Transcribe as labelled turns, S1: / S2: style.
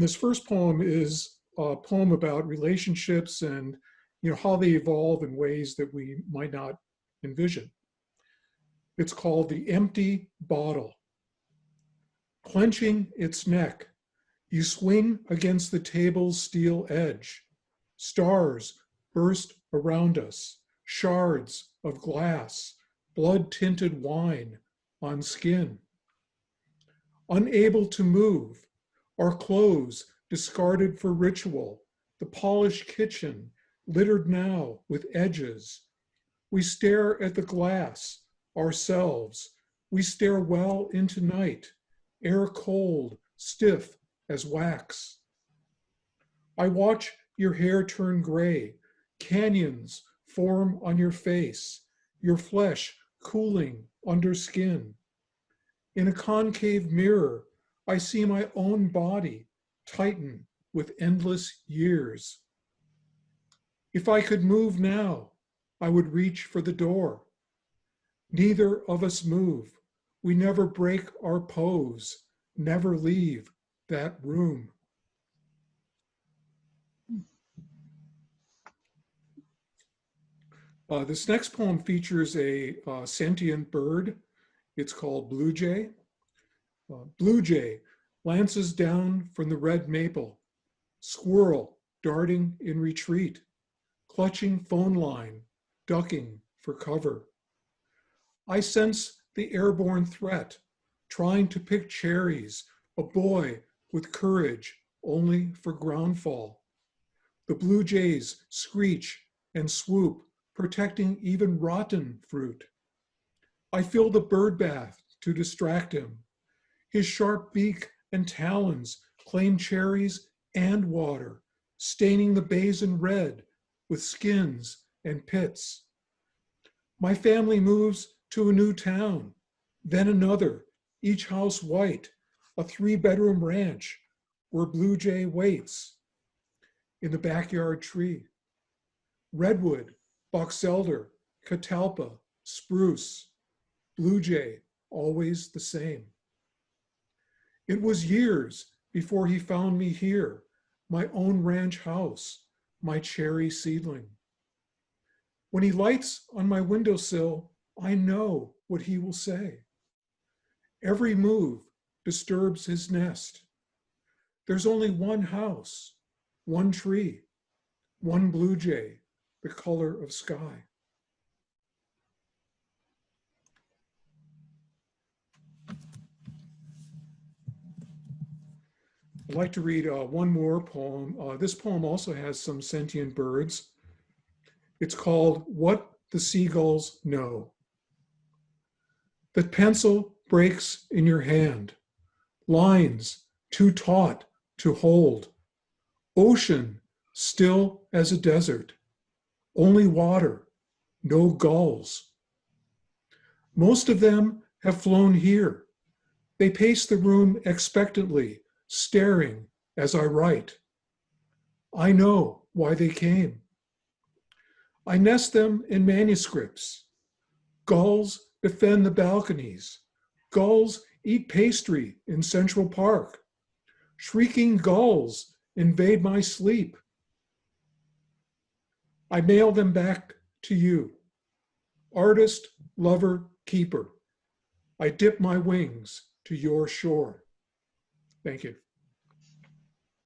S1: this first poem is a poem about relationships and how they evolve in ways that we might not envision. It's called The Empty Bottle. Clenching its neck, you swing against the table's steel edge. Stars burst around us, shards of glass, blood-tinted wine on skin. Unable to move, our clothes discarded for ritual, the polished kitchen littered now with edges. We stare at the glass, ourselves. We stare well into night, air cold, stiff as wax. I watch your hair turn gray, canyons form on your face, your flesh cooling under skin. In a concave mirror, I see my own body tighten with endless years. If I could move now, I would reach for the door. Neither of us move. We never break our pose, never leave that room. This next poem features a sentient bird. It's called Blue Jay. Blue Jay lances down from the red maple, squirrel darting in retreat, clutching phone line, ducking for cover. I sense the airborne threat, trying to pick cherries, a boy with courage only for groundfall. The blue jays screech and swoop, protecting even rotten fruit. I fill the bird bath to distract him. His sharp beak and talons claim cherries and water, staining the basin red with skins and pits. My family moves to a new town, then another, each house white, a 3-bedroom ranch where Blue Jay waits. In the backyard tree, redwood, box elder, catalpa, spruce, Blue Jay, always the same. It was years before he found me here, my own ranch house, my cherry seedling. When he lights on my windowsill, I know what he will say. Every move disturbs his nest. There's only one house, one tree, one blue jay, the color of sky. I'd like to read one more poem. This poem also has some sentient birds. It's called What the Seagulls Know. The pencil breaks in your hand, lines too taut to hold, ocean still as a desert, only water, no gulls. Most of them have flown here. They pace the room expectantly, staring as I write. I know why they came. I nest them in manuscripts. Gulls defend the balconies. Gulls eat pastry in Central Park. Shrieking gulls invade my sleep. I mail them back to you. Artist, lover, keeper. I dip my wings to your shore. Thank you.